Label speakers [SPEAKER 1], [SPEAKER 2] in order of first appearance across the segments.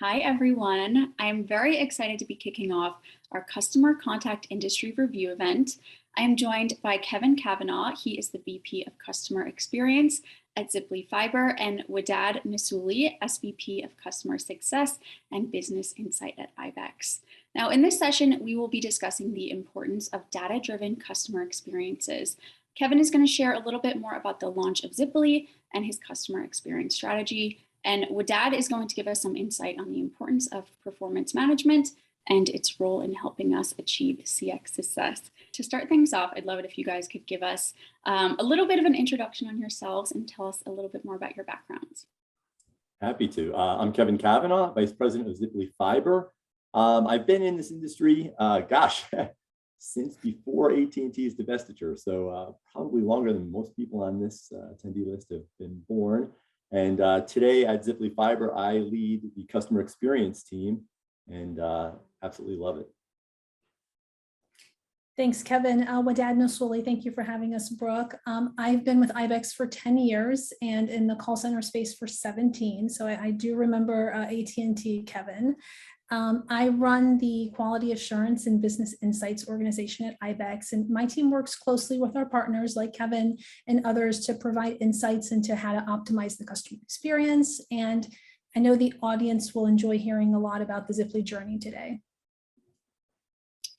[SPEAKER 1] Hi, everyone. I'm very excited to be kicking off our Customer Contact Industry Review event. I am joined by Kevin Kavanah. He is the VP of Customer Experience at Ziply Fiber, and Wadad Nsouli, SVP of Customer Success and Business Insight at ibex. Now, in this session, we will be discussing the importance of data-driven customer experiences. Kevin is going to share a little bit more about the launch of Ziply and his customer experience strategy. And Wadad is going to give us some insight on the importance of performance management and its role in helping us achieve CX success. To start things off, I'd love it if you guys could give us a little bit of an introduction on yourselves and tell us a little bit more about your backgrounds.
[SPEAKER 2] Happy to. I'm Kevin Kavanah, Vice President of Ziply Fiber. I've been in this industry, since before AT&T's divestiture, so probably longer than most people on this attendee list have been born. And today at Ziply Fiber, I lead the customer experience team and absolutely love it.
[SPEAKER 3] Thanks, Kevin. Wadad Nsouli, thank you for having us, Brooke. I've been with ibex for 10 years and in the call center space for 17. So I do remember AT&T, Kevin. I run the Quality Assurance and Business Insights organization at ibex, and my team works closely with our partners like Kevin and others to provide insights into how to optimize the customer experience. And I know the audience will enjoy hearing a lot about the Ziply journey today.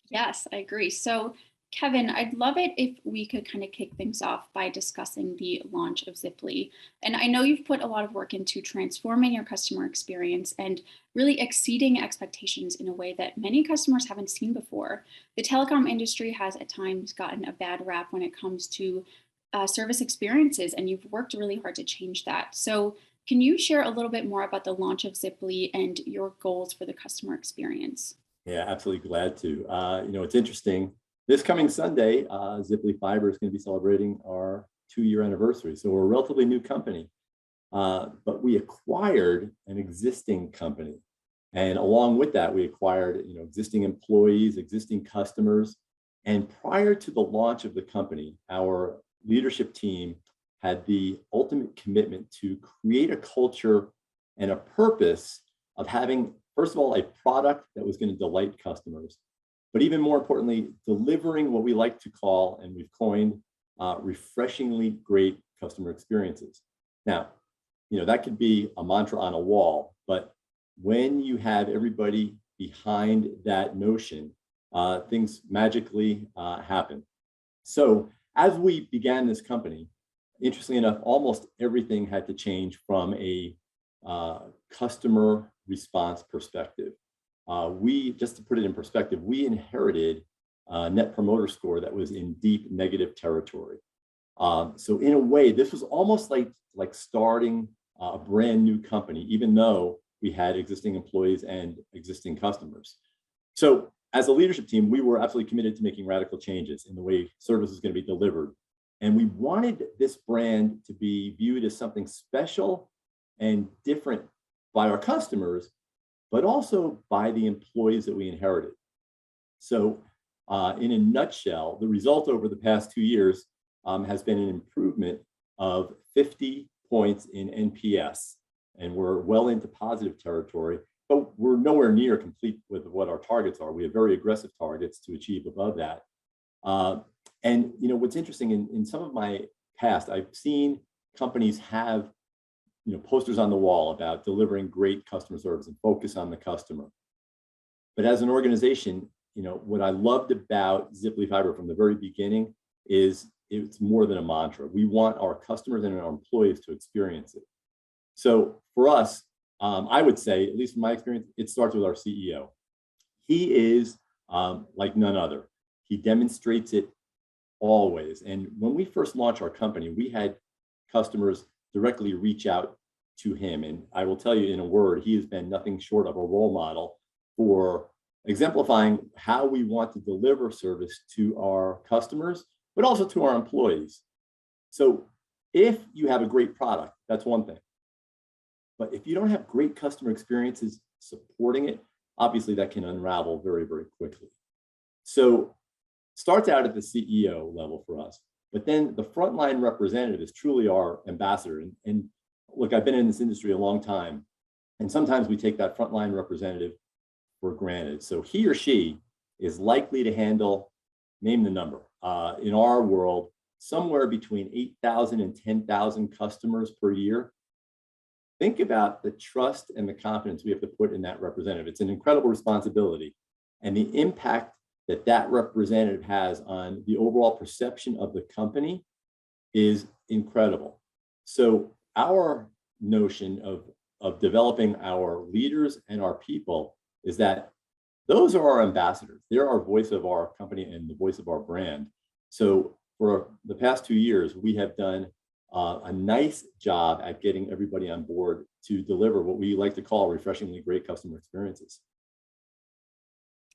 [SPEAKER 1] Yes, I agree. So Kevin, I'd love it if we could kind of kick things off by discussing the launch of Ziply. And I know you've put a lot of work into transforming your customer experience and really exceeding expectations in a way that many customers haven't seen before. The telecom industry has at times gotten a bad rap when it comes to service experiences, and you've worked really hard to change that. So can you share a little bit more about the launch of Ziply and your goals for the customer experience?
[SPEAKER 2] Yeah, absolutely glad to. It's interesting. This coming Sunday, Ziply Fiber is going to be celebrating our 2-year anniversary. So we're a relatively new company, but we acquired an existing company. And along with that, we acquired existing employees, existing customers. And prior to the launch of the company, our leadership team had the ultimate commitment to create a culture and a purpose of having, first of all, a product that was going to delight customers, but even more importantly, delivering what we like to call, and we've coined, refreshingly great customer experiences. Now, that could be a mantra on a wall, but when you have everybody behind that notion, things magically happen. So as we began this company, interestingly enough, almost everything had to change from a customer response perspective. Just to put it in perspective, we inherited a net promoter score that was in deep negative territory. So in a way, this was almost like starting a brand new company, even though we had existing employees and existing customers. So as a leadership team, we were absolutely committed to making radical changes in the way service is going to be delivered. And we wanted this brand to be viewed as something special and different by our customers, but also by the employees that we inherited. So in a nutshell, the result over the past 2 years has been an improvement of 50 points in NPS. And we're well into positive territory, but we're nowhere near complete with what our targets are. We have very aggressive targets to achieve above that. And what's interesting, in some of my past, I've seen companies have posters on the wall about delivering great customer service and focus on the customer. But as an organization, what I loved about Ziply Fiber from the very beginning is it's more than a mantra. We want our customers and our employees to experience it. So for us, I would say, at least from my experience, it starts with our CEO. He is like none other. He demonstrates it always. And when we first launched our company, we had customers directly reach out to him. And I will tell you in a word, he has been nothing short of a role model for exemplifying how we want to deliver service to our customers, but also to our employees. So if you have a great product, that's one thing. But if you don't have great customer experiences supporting it, obviously that can unravel very, very quickly. So starts out at the CEO level for us. But then the frontline representative is truly our ambassador. And look, I've been in this industry a long time. And sometimes we take that frontline representative for granted. So he or she is likely to handle, name the number, in our world, somewhere between 8,000 and 10,000 customers per year. Think about the trust and the confidence we have to put in that representative. It's an incredible responsibility. And the impact that that representative has on the overall perception of the company is incredible. So our notion of developing our leaders and our people is that those are our ambassadors. They're our voice of our company and the voice of our brand. So for the past 2 years, we have done a nice job at getting everybody on board to deliver what we like to call refreshingly great customer experiences.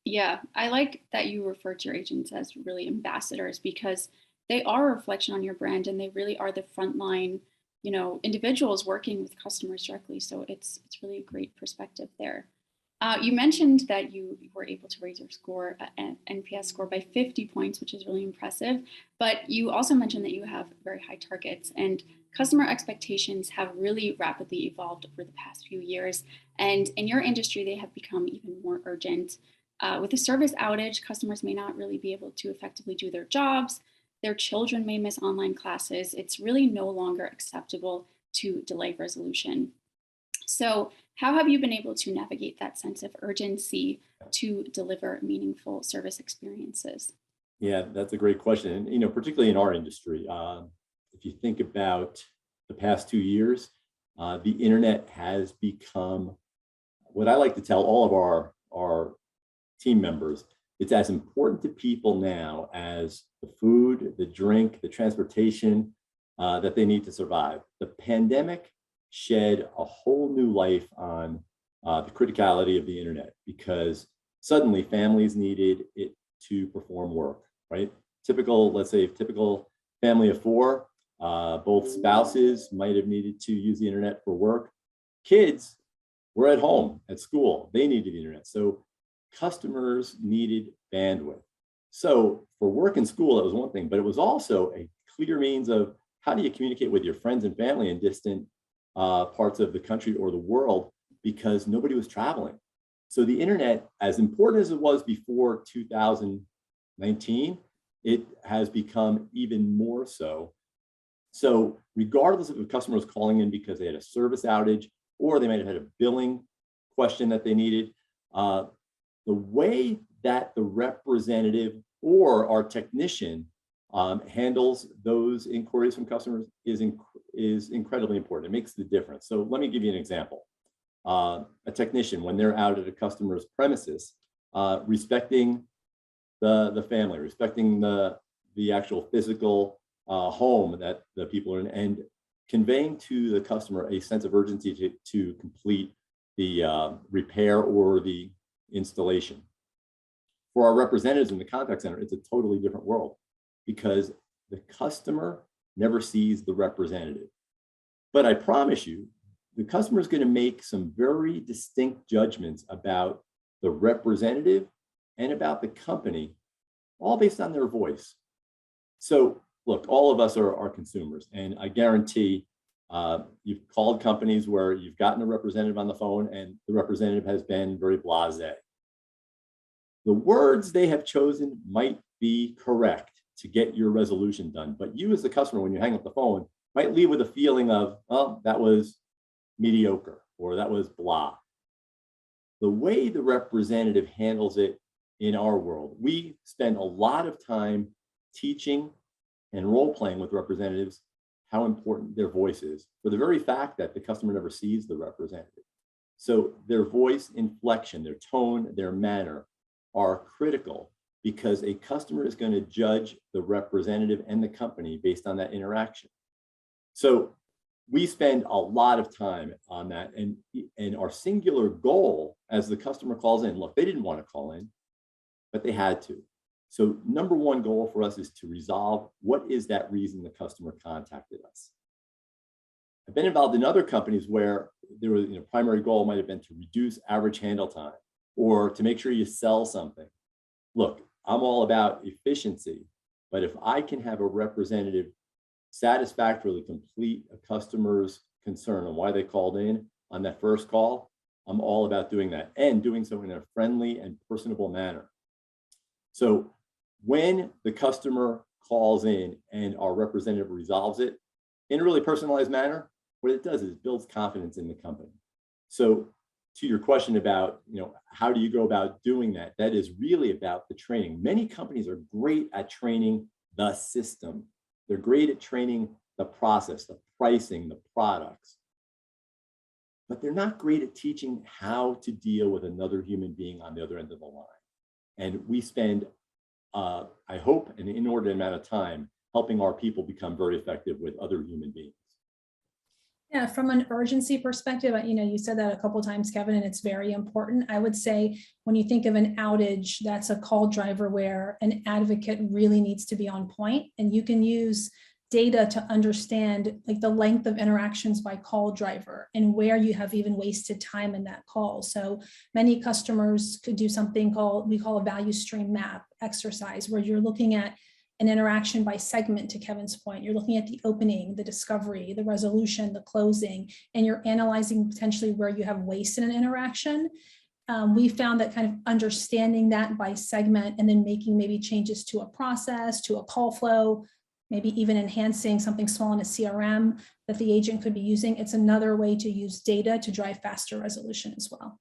[SPEAKER 1] Yeah, I like that you refer to your agents as really ambassadors because they are a reflection on your brand and they really are the frontline, individuals working with customers directly. So it's really a great perspective there. You mentioned that you were able to raise your score, NPS score, by 50 points, which is really impressive. But you also mentioned that you have very high targets, and customer expectations have really rapidly evolved over the past few years. And in your industry, they have become even more urgent. With a service outage, customers may not really be able to effectively do their jobs. Their children may miss online classes. It's really no longer acceptable to delay resolution. So, how have you been able to navigate that sense of urgency to deliver meaningful service experiences?
[SPEAKER 2] Yeah, that's a great question. And, particularly in our industry, if you think about the past 2 years, the internet has become what I like to tell all of our team members. It's as important to people now as the food, the drink, the transportation that they need to survive. The pandemic shed a whole new life on the criticality of the internet because suddenly families needed it to perform work, right? Let's say typical family of four, both spouses might have needed to use the internet for work. Kids were at home, at school, they needed the internet. So customers needed bandwidth. So for work and school, that was one thing, but it was also a clear means of how do you communicate with your friends and family in distant parts of the country or the world because nobody was traveling. So the internet, as important as it was before 2019, it has become even more so. So regardless of if a customer was calling in because they had a service outage or they might have had a billing question that they needed, the way that the representative or our technician handles those inquiries from customers is incredibly important. It makes the difference. So let me give you an example. A technician, when they're out at a customer's premises, respecting the family, respecting the actual physical home that the people are in, and conveying to the customer a sense of urgency to complete the repair or the installation. For our representatives in the contact center, it's a totally different world because the customer never sees the representative. But I promise you, the customer is going to make some very distinct judgments about the representative and about the company, all based on their voice. So look, all of us are consumers, and I guarantee you've called companies where you've gotten a representative on the phone and the representative has been very blasé. The words they have chosen might be correct to get your resolution done, but you as the customer, when you hang up the phone, might leave with a feeling of, oh, that was mediocre or that was blah. The way the representative handles it in our world, we spend a lot of time teaching and role playing with representatives how important their voice is for the very fact that the customer never sees the representative. So their voice inflection, their tone, their manner are critical because a customer is going to judge the representative and the company based on that interaction. So we spend a lot of time on that, and our singular goal as the customer calls in, look, they didn't want to call in, but they had to. So number one goal for us is to resolve what is that reason the customer contacted us. I've been involved in other companies where there was, primary goal might have been to reduce average handle time or to make sure you sell something. Look, I'm all about efficiency, but if I can have a representative satisfactorily complete a customer's concern on why they called in on that first call, I'm all about doing that and doing so in a friendly and personable manner. So when the customer calls in and our representative resolves it in a really personalized manner, what it does is it builds confidence in the company. So to your question about, how do you go about doing that? That is really about the training. Many companies are great at training the system. They're great at training the process, the pricing, the products, but they're not great at teaching how to deal with another human being on the other end of the line. And we spend, I hope, an inordinate amount of time helping our people become very effective with other human beings.
[SPEAKER 3] Yeah, from an urgency perspective, you said that a couple of times, Kevin, and it's very important. I would say when you think of an outage, that's a call driver where an advocate really needs to be on point, and you can use data to understand like the length of interactions by call driver and where you have even wasted time in that call. So many customers could do something we call a value stream map exercise, where you're looking at an interaction by segment. To Kevin's point, you're looking at the opening, the discovery, the resolution, the closing, and you're analyzing potentially where you have waste in an interaction. We found that kind of understanding that by segment and then making maybe changes to a process, to a call flow, maybe even enhancing something small in a CRM that the agent could be using. It's another way to use data to drive faster resolution as well.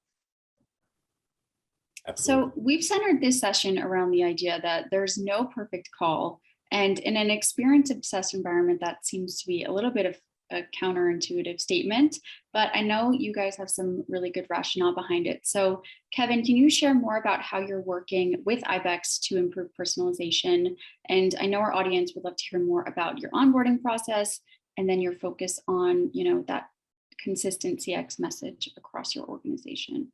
[SPEAKER 2] Absolutely.
[SPEAKER 1] So we've centered this session around the idea that there's no perfect call. And in an experience-obsessed environment, that seems to be a little bit of a counterintuitive statement, but I know you guys have some really good rationale behind it. So Kevin, can you share more about how you're working with ibex to improve personalization? And I know our audience would love to hear more about your onboarding process and then your focus on, that consistent CX message across your organization.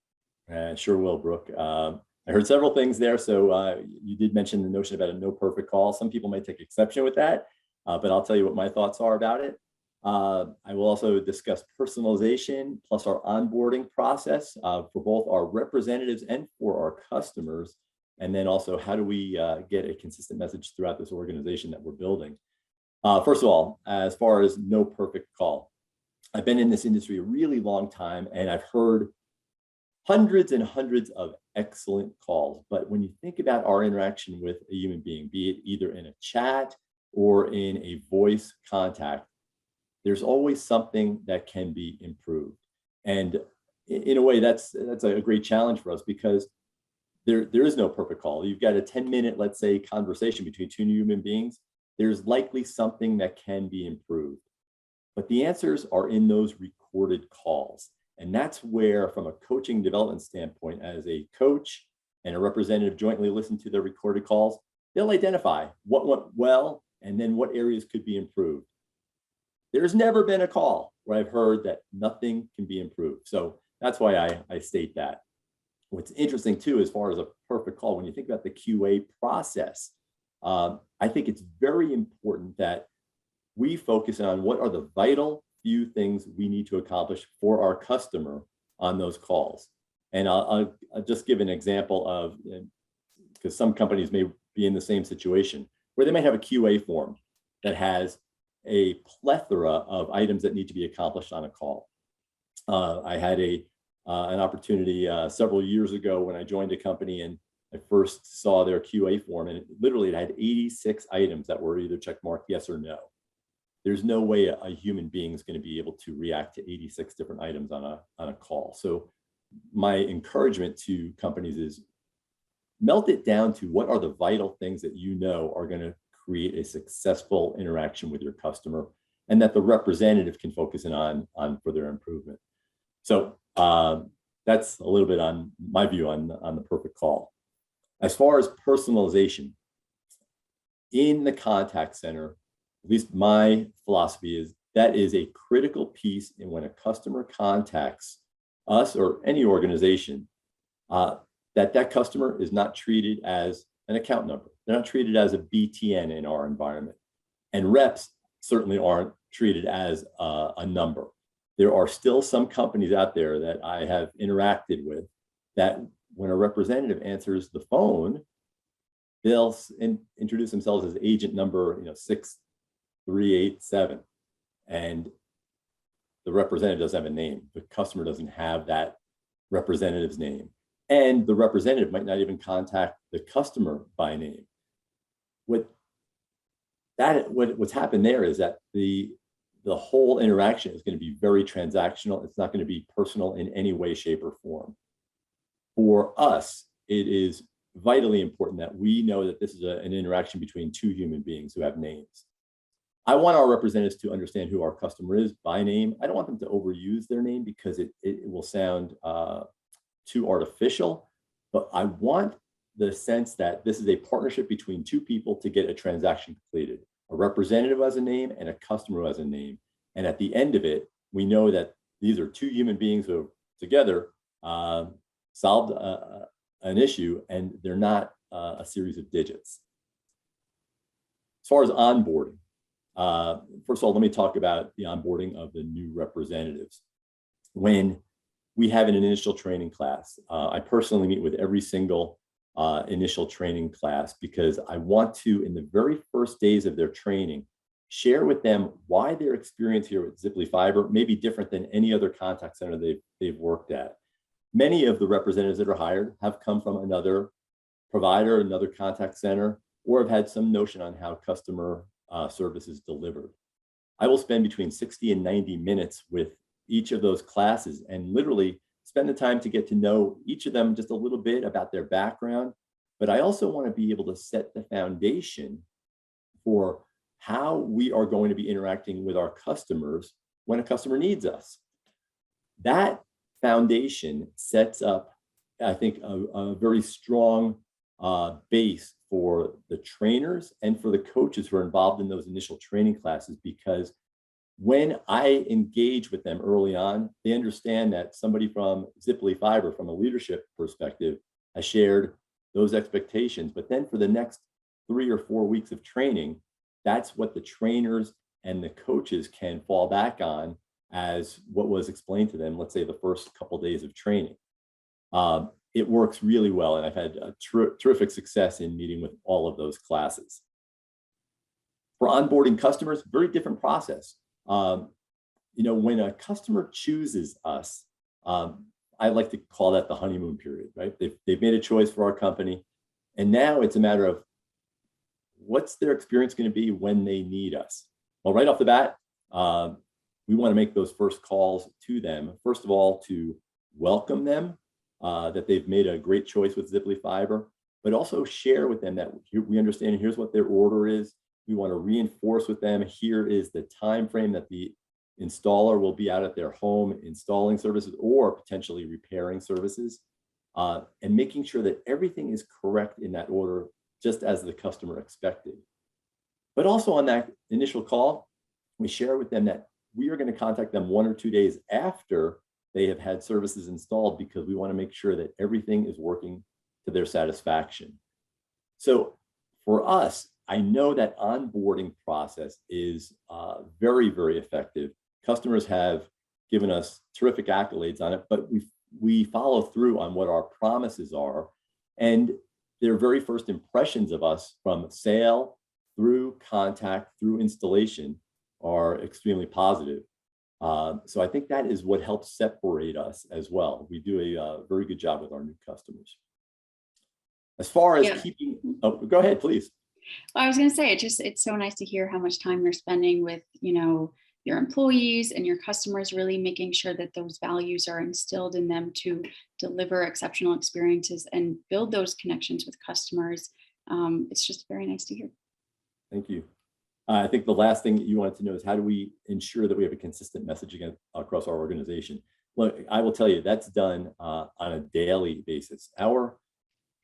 [SPEAKER 2] Sure will, Brooke. I heard several things there. So you did mention the notion about a no perfect call. Some people may take exception with that, but I'll tell you what my thoughts are about it. I will also discuss personalization plus our onboarding process for both our representatives and for our customers. And then also, how do we get a consistent message throughout this organization that we're building? First of all, as far as no perfect call, I've been in this industry a really long time, and I've heard hundreds and hundreds of excellent calls. But when you think about our interaction with a human being, be it either in a chat or in a voice contact, there's always something that can be improved. And in a way, that's a great challenge for us, because there is no perfect call. You've got a 10-minute, let's say, conversation between two human beings. There's likely something that can be improved. But the answers are in those recorded calls. And that's where, from a coaching development standpoint, as a coach and a representative jointly listen to their recorded calls, they'll identify what went well and then what areas could be improved. There's never been a call where I've heard that nothing can be improved. So that's why I state that. What's interesting too, as far as a perfect call, when you think about the QA process, I think it's very important that we focus on what are the vital few things we need to accomplish for our customer on those calls. And I'll just give an example of, because some companies may be in the same situation, where they might have a QA form that has a plethora of items that need to be accomplished on a call. I had an opportunity several years ago when I joined a company, and I first saw their QA form, and it had 86 items that were either checkmarked yes or no. There's no way a human being is going to be able to react to 86 different items on a call. So my encouragement to companies is melt it down to what are the vital things that you know are going to create a successful interaction with your customer, and that the representative can focus in on for their improvement. So that's a little bit on my view on the perfect call. As far as personalization in the contact center, at least my philosophy is that is a critical piece in when a customer contacts us or any organization, that customer is not treated as an account number. They're not treated as a BTN in our environment. And reps certainly aren't treated as a number. There are still some companies out there that I have interacted with that when a representative answers the phone, they'll introduce themselves as agent number 6387. And the representative doesn't have a name. The customer doesn't have that representative's name. And the representative might not even contact the customer by name. What's happened there is that the whole interaction is going to be very transactional. It's not going to be personal in any way, shape, or form. For us, it is vitally important that we know that this is an interaction between two human beings who have names. I want our representatives to understand who our customer is by name. I don't want them to overuse their name because it will sound too artificial, but I want the sense that this is a partnership between two people to get a transaction completed. A representative has a name and a customer has a name. And at the end of it, we know that these are two human beings who have together solved an issue, and they're not a series of digits. As far as onboarding, first of all, let me talk about the onboarding of the new representatives. When we have an initial training class, I personally meet with every single initial training class because I want to, in the very first days of their training, share with them why their experience here with Ziply Fiber may be different than any other contact center they've worked at. Many of the representatives that are hired have come from another provider, another contact center, or have had some notion on how customer service is delivered. I will spend between 60 and 90 minutes with each of those classes and literally spend the time to get to know each of them just a little bit about their background. But I also want to be able to set the foundation for how we are going to be interacting with our customers when a customer needs us. That foundation sets up, I think, a very strong base for the trainers and for the coaches who are involved in those initial training classes, because when I engage with them early on, they understand that somebody from Ziply Fiber, from a leadership perspective, has shared those expectations. But then for the next 3 or 4 weeks of training, that's what the trainers and the coaches can fall back on as what was explained to them, let's say the first couple of days of training. It works really well, and I've had a terrific success in meeting with all of those classes. For onboarding customers, very different process. When a customer chooses us, I like to call that the honeymoon period, right? They've made a choice for our company, and now it's a matter of what's their experience going to be when they need us. Well, right off the bat, we want to make those first calls to them. First of all, to welcome them, that they've made a great choice with Ziply Fiber, but also share with them that we understand here's what their order is. We want to reinforce with them, here is the time frame that the installer will be out at their home installing services or potentially repairing services, and making sure that everything is correct in that order, just as the customer expected. But also on that initial call, we share with them that we are going to contact them 1 or 2 days after they have had services installed, because we want to make sure that everything is working to their satisfaction. So for us, I know that onboarding process is very, very effective. Customers have given us terrific accolades on it, but we follow through on what our promises are. And their very first impressions of us, from sale through contact through installation, are extremely positive. So I think that is what helps separate us as well. We do a very good job with our new customers. As far as keeping, go ahead, please.
[SPEAKER 1] Well, I was going to say, it's so nice to hear how much time you're spending with, your employees and your customers, really making sure that those values are instilled in them to deliver exceptional experiences and build those connections with customers. It's just very nice to hear.
[SPEAKER 2] Thank you. I think the last thing you wanted to know is, how do we ensure that we have a consistent messaging across our organization? Look, I will tell you, that's done on a daily basis. Our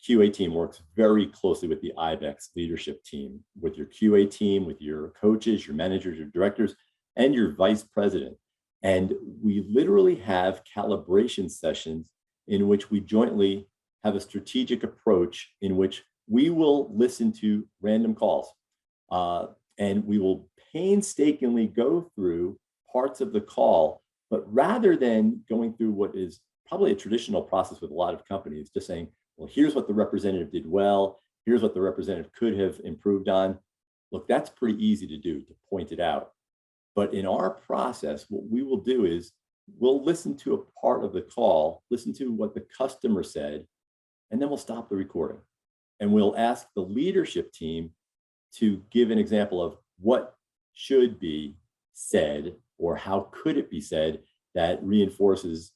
[SPEAKER 2] QA team works very closely with the ibex leadership team, with your QA team, with your coaches, your managers, your directors, and your vice president. And we literally have calibration sessions in which we jointly have a strategic approach in which we will listen to random calls. And we will painstakingly go through parts of the call, but rather than going through what is probably a traditional process with a lot of companies, just saying, well, here's what the representative did well, here's what the representative could have improved on. Look, that's pretty easy to do, to point it out. But in our process, what we will do is we'll listen to a part of the call, listen to what the customer said, and then we'll stop the recording. And we'll ask the leadership team to give an example of what should be said or how could it be said that reinforces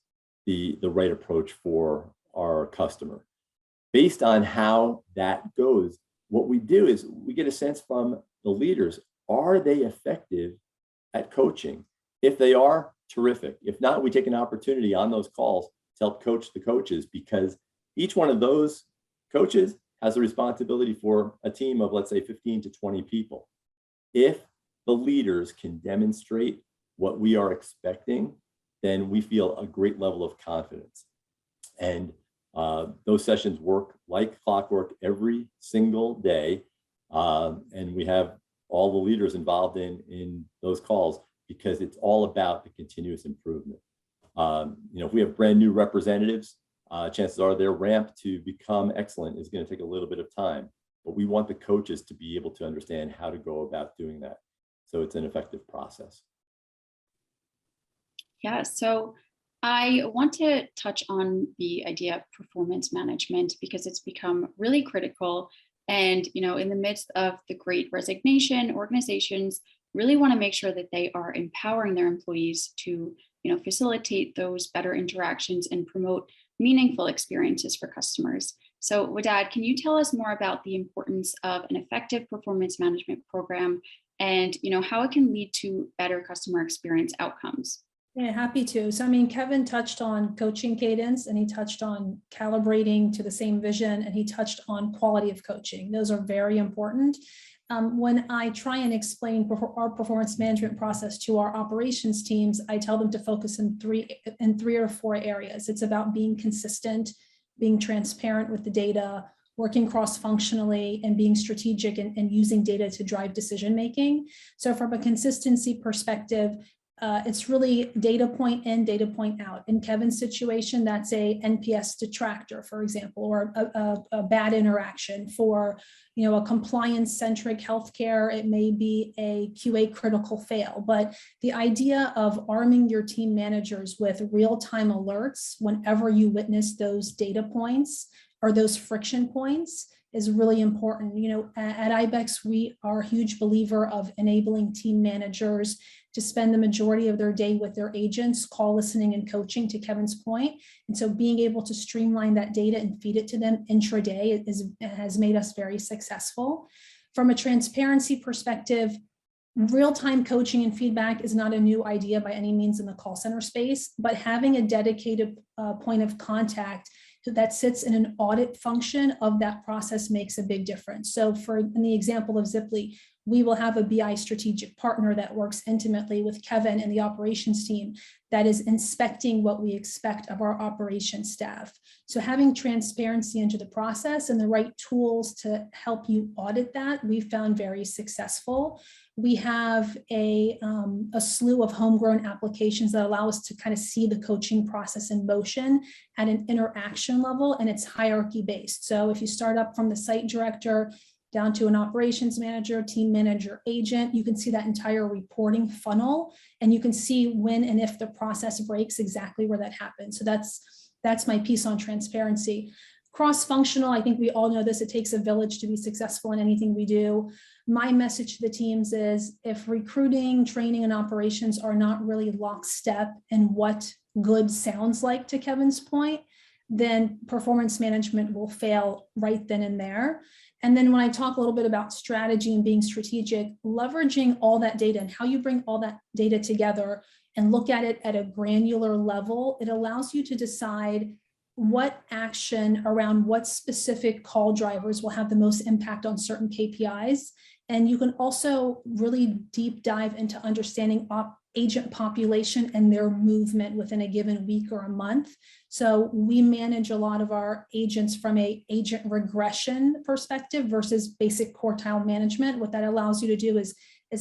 [SPEAKER 2] the right approach for our customer. Based on how that goes, what we do is we get a sense from the leaders, are they effective at coaching? If they are, terrific. If not, we take an opportunity on those calls to help coach the coaches, because each one of those coaches has a responsibility for a team of, let's say, 15 to 20 people. If the leaders can demonstrate what we are expecting, then we feel a great level of confidence. And those sessions work like clockwork every single day. And we have all the leaders involved in those calls, because it's all about the continuous improvement. If we have brand new representatives, chances are their ramp to become excellent is going to take a little bit of time, but we want the coaches to be able to understand how to go about doing that, so it's an effective process.
[SPEAKER 1] Yeah, so I want to touch on the idea of performance management, because it's become really critical. And, in the midst of the great resignation, organizations really want to make sure that they are empowering their employees to, facilitate those better interactions and promote meaningful experiences for customers. So, Wadad, can you tell us more about the importance of an effective performance management program and, how it can lead to better customer experience outcomes?
[SPEAKER 3] Yeah, happy to. So, Kevin touched on coaching cadence, and he touched on calibrating to the same vision, and he touched on quality of coaching. Those are very important. When I try and explain our performance management process to our operations teams, I tell them to focus in three or four areas. It's about being consistent, being transparent with the data, working cross-functionally, and being strategic and using data to drive decision-making. So from a consistency perspective, it's really data point in, data point out. In Kevin's situation, that's a NPS detractor, for example, or a bad interaction. For a compliance-centric healthcare, it may be a QA critical fail. But the idea of arming your team managers with real-time alerts whenever you witness those data points or those friction points is really important. At ibex, we are a huge believer of enabling team managers to spend the majority of their day with their agents, call listening and coaching, to Kevin's point. And so being able to streamline that data and feed it to them intraday has made us very successful. From a transparency perspective, real-time coaching and feedback is not a new idea by any means in the call center space, but having a dedicated point of contact that sits in an audit function of that process makes a big difference. So in the example of Ziply, we will have a BI strategic partner that works intimately with Kevin and the operations team that is inspecting what we expect of our operations staff. So having transparency into the process and the right tools to help you audit that, we found very successful. We have a slew of homegrown applications that allow us to kind of see the coaching process in motion at an interaction level, and it's hierarchy based. So if you start up from the site director down to an operations manager, team manager, agent, you can see that entire reporting funnel, and you can see when and if the process breaks, exactly where that happens. So that's my piece on transparency. Cross-functional, I think we all know this, it takes a village to be successful in anything we do. My message to the teams is, if recruiting, training, and operations are not really lockstep in what good sounds like, to Kevin's point, then performance management will fail right then and there. And then when I talk a little bit about strategy and being strategic, leveraging all that data and how you bring all that data together and look at it at a granular level, it allows you to decide what action around what specific call drivers will have the most impact on certain KPIs. And you can also really deep dive into understanding agent population and their movement within a given week or a month. So we manage a lot of our agents from an agent regression perspective versus basic quartile management. What that allows you to do is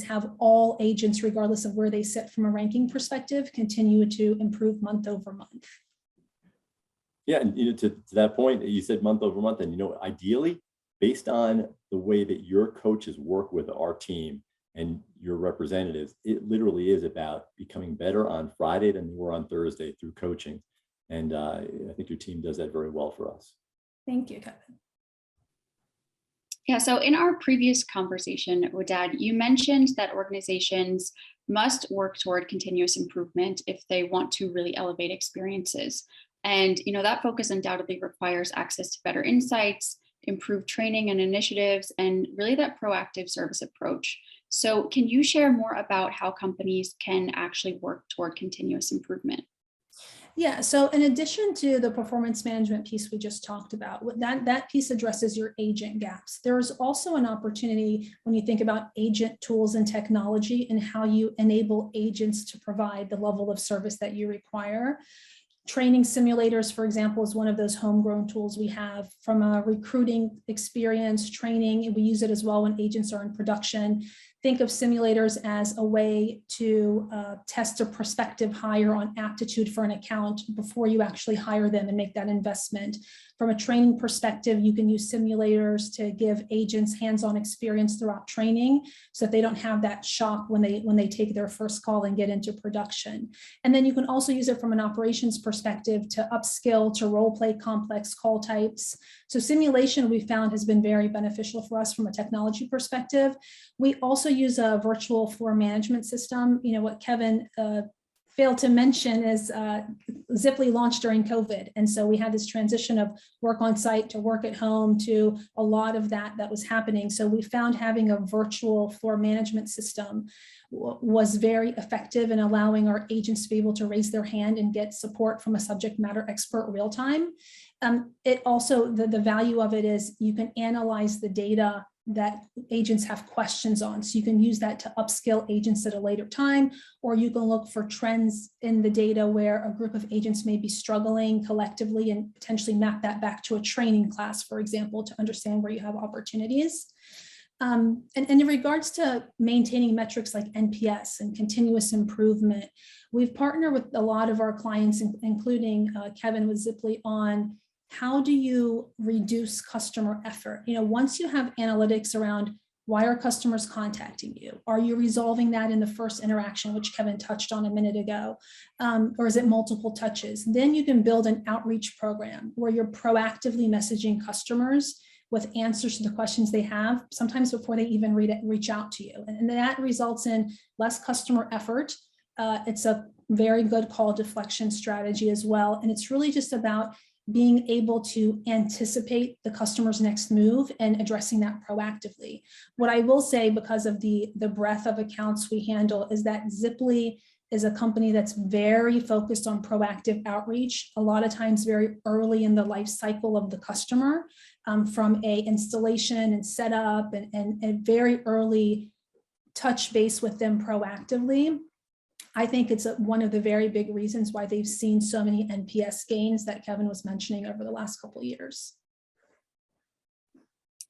[SPEAKER 3] have all agents, regardless of where they sit from a ranking perspective, continue to improve month over month.
[SPEAKER 2] Yeah, and to that point, you said month over month, and ideally, based on the way that your coaches work with our team and your representatives, it literally is about becoming better on Friday than you were on Thursday through coaching. And I think your team does that very well for us.
[SPEAKER 3] Thank you, Kevin.
[SPEAKER 1] Yeah, so in our previous conversation, Wadad, you mentioned that organizations must work toward continuous improvement if they want to really elevate experiences. And that focus undoubtedly requires access to better insights, improved training and initiatives, and really that proactive service approach. So can you share more about how companies can actually work toward continuous improvement?
[SPEAKER 3] Yeah, so in addition to the performance management piece we just talked about, that piece addresses your agent gaps. There's also an opportunity when you think about agent tools and technology and how you enable agents to provide the level of service that you require. Training simulators, for example, is one of those homegrown tools we have from a recruiting experience, training, and we use it as well when agents are in production. Think of simulators as a way to test a prospective hire on aptitude for an account before you actually hire them and make that investment. From a training perspective, you can use simulators to give agents hands-on experience throughout training so that they don't have that shock when they take their first call and get into production. And then you can also use it from an operations perspective to upskill, to role play complex call types. So simulation, we found, has been very beneficial for us from a technology perspective. We also use a virtual floor management system. What Kevin failed to mention is Ziply launched during COVID. And so we had this transition of work on site to work at home to a lot of that was happening. So we found having a virtual floor management system was very effective in allowing our agents to be able to raise their hand and get support from a subject matter expert real time. It also, the value of it is you can analyze the data that agents have questions on. So you can use that to upskill agents at a later time, or you can look for trends in the data where a group of agents may be struggling collectively and potentially map that back to a training class, for example, to understand where you have opportunities. And in regards to maintaining metrics like NPS and continuous improvement, we've partnered with a lot of our clients, including Kevin with Ziply, on how do you reduce customer effort? Once you have analytics around why are customers contacting you? Are you resolving that in the first interaction, which Kevin touched on a minute ago? Or is it multiple touches? Then you can build an outreach program where you're proactively messaging customers with answers to the questions they have, sometimes before they even reach out to you. And that results in less customer effort. It's a very good call deflection strategy as well. And it's really just about being able to anticipate the customer's next move and addressing that proactively. What I will say, because of the breadth of accounts we handle, is that Ziply is a company that's very focused on proactive outreach, a lot of times very early in the life cycle of the customer, from a installation and setup and very early touch base with them proactively. I think it's one of the very big reasons why they've seen so many NPS gains that Kevin was mentioning over the last couple of years.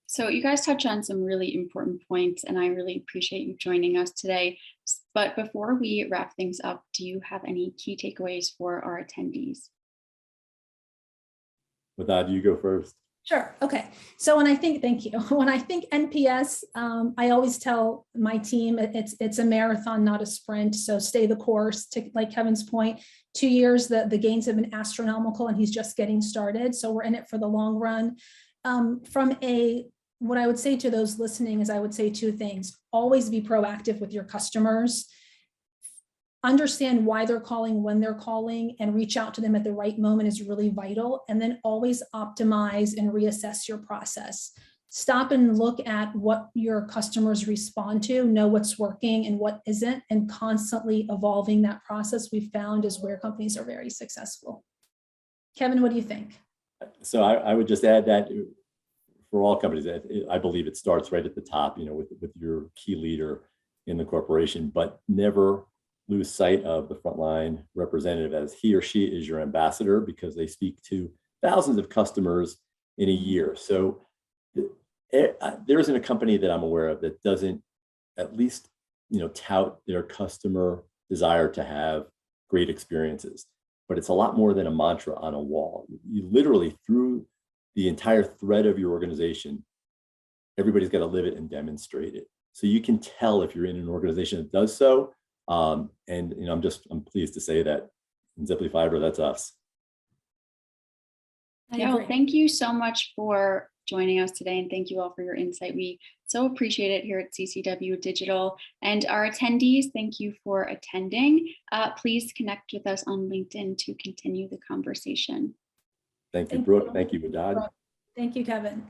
[SPEAKER 1] So you guys touch on some really important points, and I really appreciate you joining us today. But before we wrap things up, do you have any key takeaways for our attendees?
[SPEAKER 2] Wadad, you go first.
[SPEAKER 3] Sure. Okay. So thank you. When I think NPS, I always tell my team it's a marathon, not a sprint. So stay the course. To like Kevin's point, 2 years, the gains have been astronomical, and he's just getting started. So we're in it for the long run. What I would say to those listening is I would say two things. Always be proactive with your customers. Understand why they're calling, when they're calling, and reach out to them at the right moment is really vital. And then always optimize and reassess your process. Stop and look at what your customers respond to, know what's working and what isn't, and constantly evolving that process we've found is where companies are very successful. Kevin, what do you think?
[SPEAKER 2] So I would just add that for all companies, I believe it starts right at the top, with your key leader in the corporation, but never lose sight of the frontline representative as he or she is your ambassador, because they speak to thousands of customers in a year. So there isn't a company that I'm aware of that doesn't at least, tout their customer desire to have great experiences. But it's a lot more than a mantra on a wall. You literally, through the entire thread of your organization, everybody's got to live it and demonstrate it. So you can tell if you're in an organization that does so. And I'm pleased to say that in Ziply Fiber, that's us.
[SPEAKER 1] Yeah, well, thank you so much for joining us today, and thank you all for your insight. We so appreciate it here at CCW Digital. And our attendees, thank you for attending. Please connect with us on LinkedIn to continue the conversation.
[SPEAKER 2] Thank you, Brooke. Thank you, Wadad.
[SPEAKER 3] Thank you, Kevin.